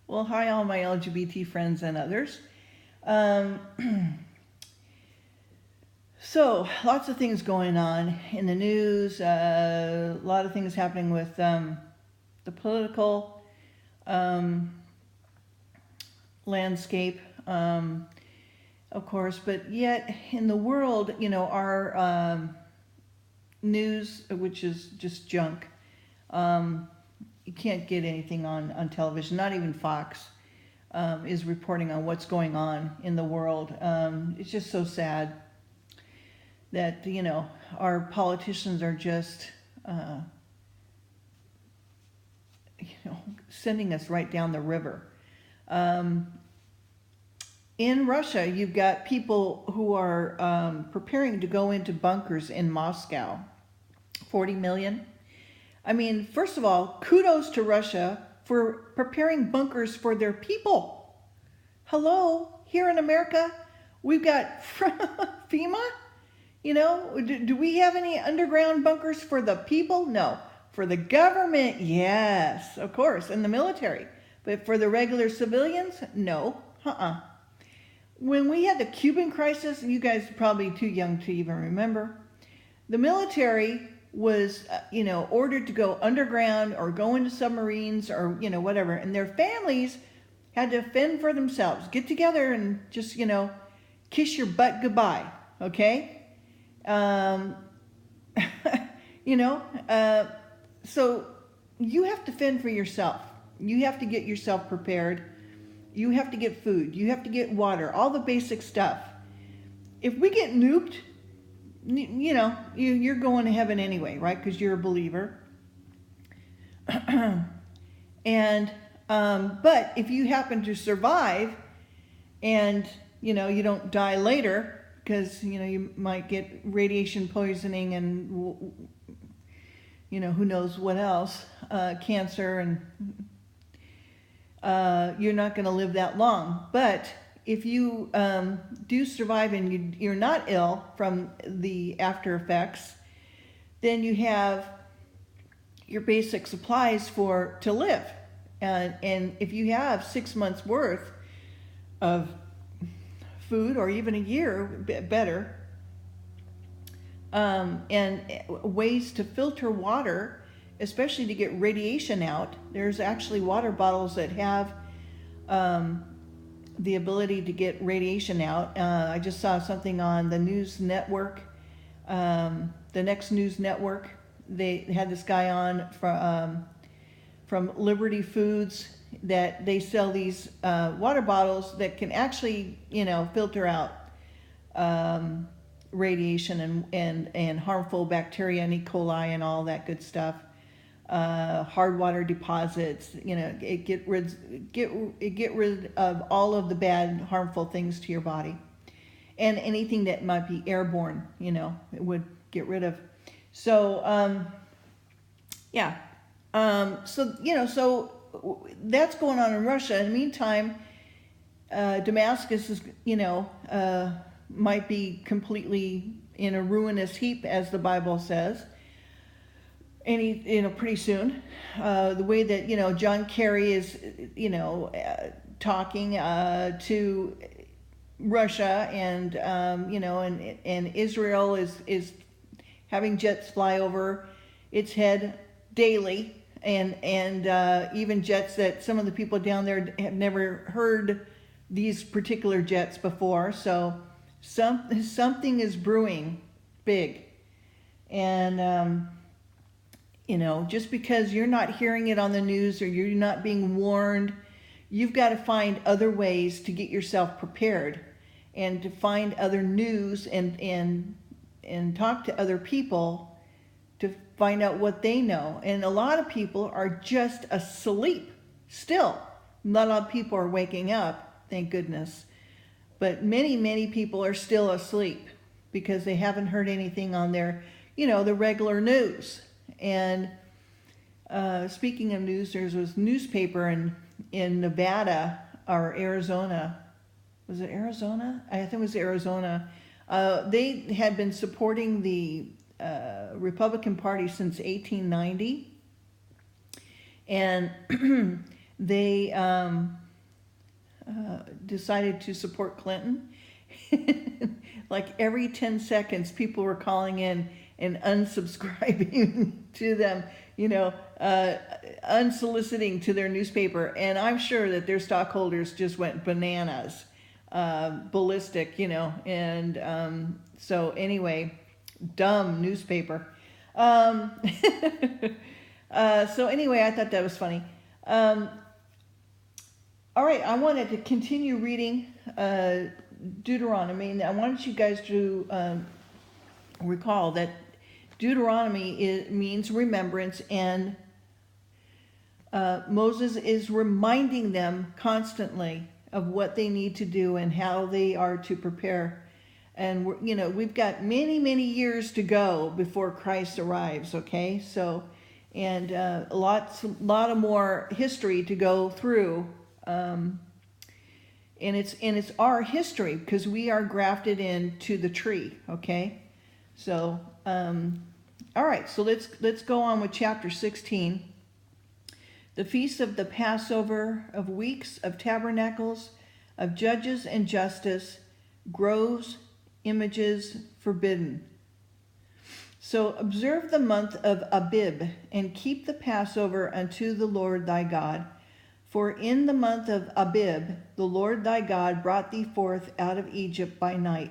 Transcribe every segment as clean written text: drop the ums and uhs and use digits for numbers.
Well, hi, all my LGBT friends and others. Um, so, lots of things going on in the news, a lot of things happening with the political um, landscape, of course, but yet in the world, our news, which is just junk, um, you can't get anything on television, not even Fox. Is reporting on what's going on in the world. It's just so sad that our politicians are just uh, sending us right down the river. Um, in Russia, you've got people who are preparing to go into bunkers in Moscow. 40 million. I mean, first of all, kudos to Russia for preparing bunkers for their people. Hello, here in America, we've got FEMA. Do we have any underground bunkers for the people? No. For the government, yes, of course, and the military. But for the regular civilians, no. When we had the Cuban crisis, and you guys are probably too young to even remember, the military was, ordered to go underground or go into submarines or, whatever. And their families had to fend for themselves. Get together and just, kiss your butt goodbye, okay? Um, you know, uh, so you have to fend for yourself. You have to get yourself prepared. You have to get food. You have to get water, all the basic stuff. If we get nuked, you're going to heaven anyway, right? Because you're a believer. And but if you happen to survive and you don't die later, because you might get radiation poisoning and who knows what else, cancer, and you're not going to live that long. But if you do survive and you're not ill from the after effects, then you have your basic supplies to live. And if you have 6 months worth of food, or even a year, better, and ways to filter water, especially to get radiation out. There's actually water bottles that have the ability to get radiation out. I just saw something on the news network, the Next News Network. They had this guy on from Liberty Foods, that they sell these water bottles that can actually, filter out radiation and harmful bacteria and E. coli and all that good stuff. Hard water deposits, it get rid of all of the bad, harmful things to your body, and anything that might be airborne, it would get rid of. So yeah, so that's going on in Russia. In the meantime, Damascus is, might be completely in a ruinous heap, as the Bible says. Pretty soon, the way that John Kerry is, talking to Russia, and and Israel is having jets fly over its head daily, and even jets that some of the people down there have never heard these particular jets before. So something is brewing big, and just because you're not hearing it on the news or you're not being warned, you've got to find other ways to get yourself prepared, and to find other news, and talk to other people to find out what they know. And a lot of people are just asleep still. Not a lot of people are waking up, thank goodness. But many people are still asleep because they haven't heard anything on their, the regular news. And speaking of news, there was a newspaper in Nevada or Arizona. Was it Arizona? I think it was Arizona. They had been supporting the Republican Party since 1890. And they decided to support Clinton. Like every 10 seconds, people were calling in and unsubscribing to them, unsoliciting to their newspaper. And I'm sure that their stockholders just went bananas, ballistic, and so anyway, dumb newspaper. So anyway, I thought that was funny. All right, I wanted to continue reading Deuteronomy, and I wanted you guys to recall that Deuteronomy means remembrance, and Moses is reminding them constantly of what they need to do and how they are to prepare. And we've got many, many years to go before Christ arrives. Okay, so and a lot of more history to go through. And it's our history because we are grafted into the tree. Okay, so all right, so let's go on with chapter 16. The feast of the Passover, of weeks, of tabernacles, of judges and justice, groves, images, forbidden. So observe the month of Abib, and keep the Passover unto the Lord thy God. For in the month of Abib, the Lord thy God brought thee forth out of Egypt by night.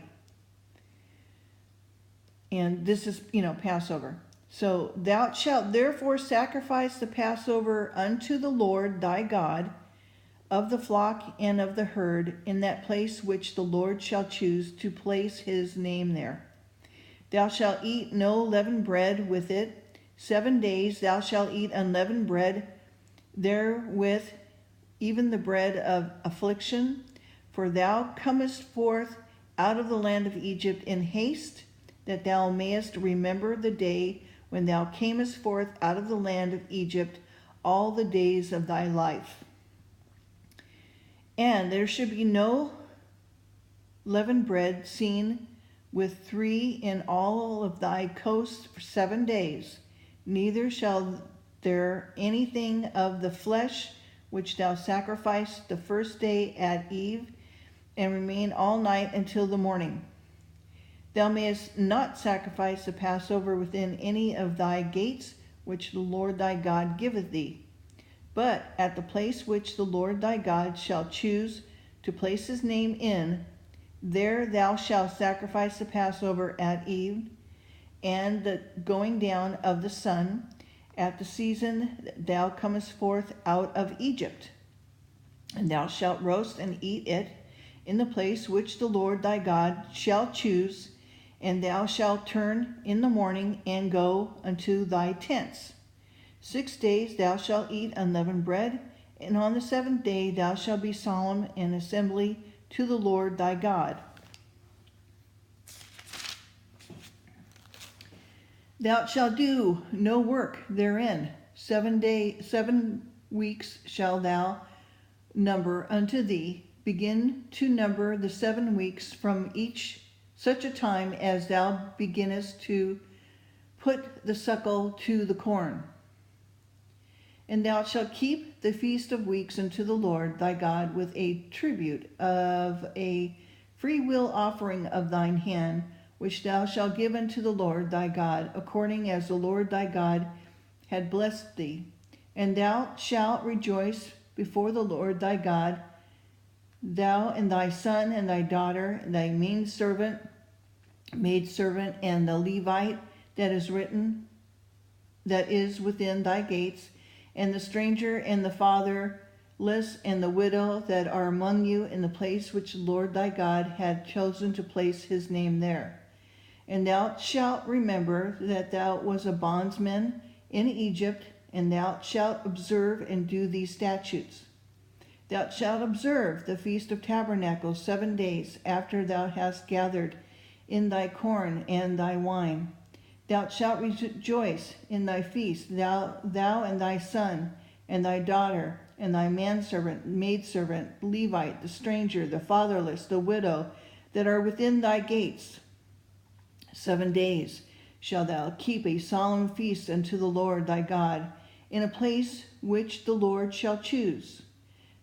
And this is, Passover. So thou shalt therefore sacrifice the Passover unto the Lord thy God of the flock and of the herd in that place which the Lord shall choose to place his name there. Thou shalt eat no leavened bread with it. 7 days thou shalt eat unleavened bread therewith, even the bread of affliction. For thou comest forth out of the land of Egypt in haste, that thou mayest remember the day when thou camest forth out of the land of Egypt all the days of thy life. And there should be no leavened bread seen with 3 in all of thy coasts for 7 days. Neither shall there anything of the flesh which thou sacrificest the first day at eve, and remain all night until the morning. Thou mayest not sacrifice the Passover within any of thy gates, which the Lord thy God giveth thee. But at the place which the Lord thy God shall choose to place his name in, there thou shalt sacrifice the Passover at eve, and the going down of the sun, at the season that thou comest forth out of Egypt. And thou shalt roast and eat it in the place which the Lord thy God shall choose, and thou shalt turn in the morning and go unto thy tents. 6 days thou shalt eat unleavened bread, and on the 7th day thou shalt be solemn in assembly to the Lord thy God. Thou shalt do no work therein. 7 weeks shalt thou number unto thee. Begin to number the 7 weeks from each such a time as thou beginnest to put the suckle to the corn. And thou shalt keep the feast of weeks unto the Lord thy God with a tribute of a freewill offering of thine hand, which thou shalt give unto the Lord thy God, according as the Lord thy God had blessed thee. And thou shalt rejoice before the Lord thy God, thou and thy son and thy daughter, and thy maidservant, and the Levite that is within thy gates, and the stranger and the fatherless and the widow that are among you, in the place which the Lord thy God had chosen to place his name there. And thou shalt remember that thou was a bondsman in Egypt, and thou shalt observe and do these statutes. Thou shalt observe the Feast of Tabernacles 7 days after thou hast gathered in thy corn and thy wine. Thou shalt rejoice in thy feast, thou and thy son, and thy daughter, and thy manservant, maidservant, Levite, the stranger, the fatherless, the widow, that are within thy gates. 7 days shalt thou keep a solemn feast unto the Lord thy God. in a place which the Lord shall choose.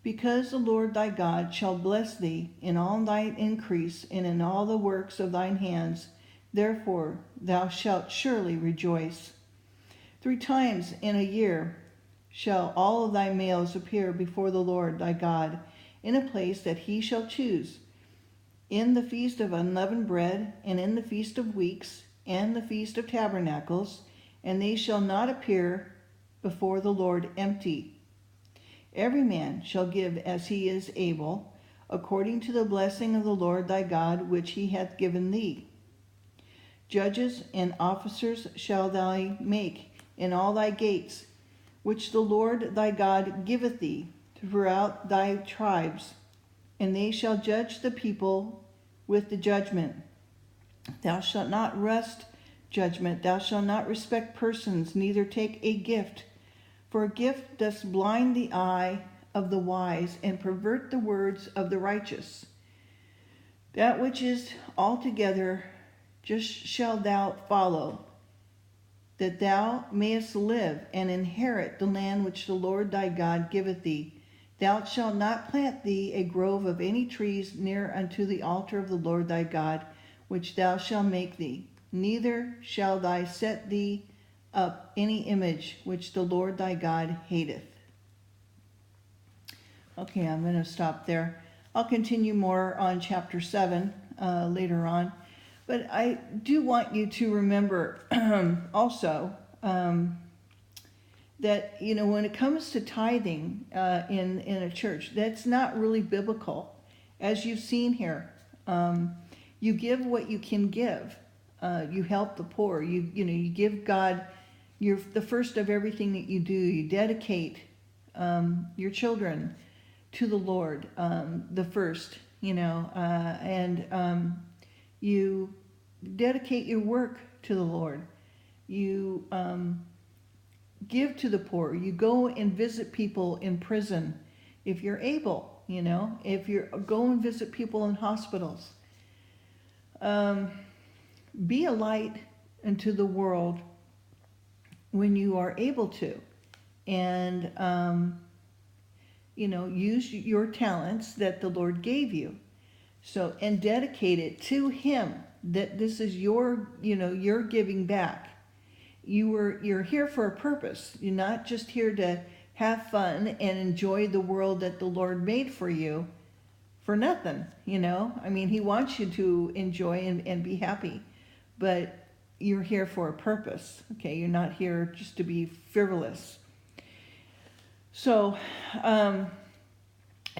Because the Lord thy God shall bless thee in all thine increase and in all the works of thine hands, therefore thou shalt surely rejoice. 3 times in a year shall all of thy males appear before the Lord thy God in a place that he shall choose, in the feast of unleavened bread, and in the feast of weeks, and the feast of tabernacles, and they shall not appear before the Lord empty. Every man shall give as he is able, according to the blessing of the Lord thy God, which he hath given thee. Judges and officers shall thou make in all thy gates, which the Lord thy God giveth thee throughout thy tribes, and they shall judge the people with the judgment. Thou shalt not wrest judgment, thou shalt not respect persons, neither take a gift. For a gift doth blind the eye of the wise, and pervert the words of the righteous. That which is altogether just shall thou follow, that thou mayest live and inherit the land which the Lord thy God giveth thee. Thou shalt not plant thee a grove of any trees near unto the altar of the Lord thy God, which thou shalt make thee. Neither shall thou set thee up any image which the Lord thy God hateth. Okay, I'm going to stop there. I'll continue more on chapter 7 later on. But I do want you to remember also that, when it comes to tithing in a church, that's not really biblical. As you've seen here, you give what you can give. You help the poor. You give God the first of everything that you do. You dedicate your children to the Lord, the first, and you dedicate your work to the Lord. You give to the poor. You go and visit people in prison if you're able, if you go and visit people in hospitals. Be a light into the world when you are able to, and use your talents that the Lord gave you, and dedicate it to him, that this is your giving back. You're here for a purpose. You're not just here to have fun and enjoy the world that the Lord made for you for nothing. He wants you to enjoy and be happy, but you're here for a purpose. Okay, you're not here just to be frivolous. So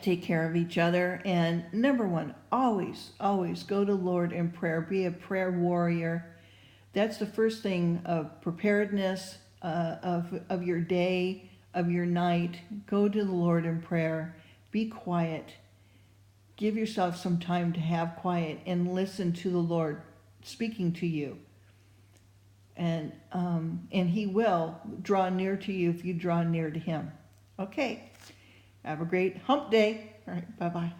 take care of each other, and number one, always go to the Lord in prayer. Be a prayer warrior. That's the first thing of preparedness of your day, of your night. Go to the Lord in prayer. Be quiet. Give yourself some time to have quiet and listen to the Lord speaking to you. And he will draw near to you if you draw near to him. Okay. Have a great hump day. All right. Bye-bye.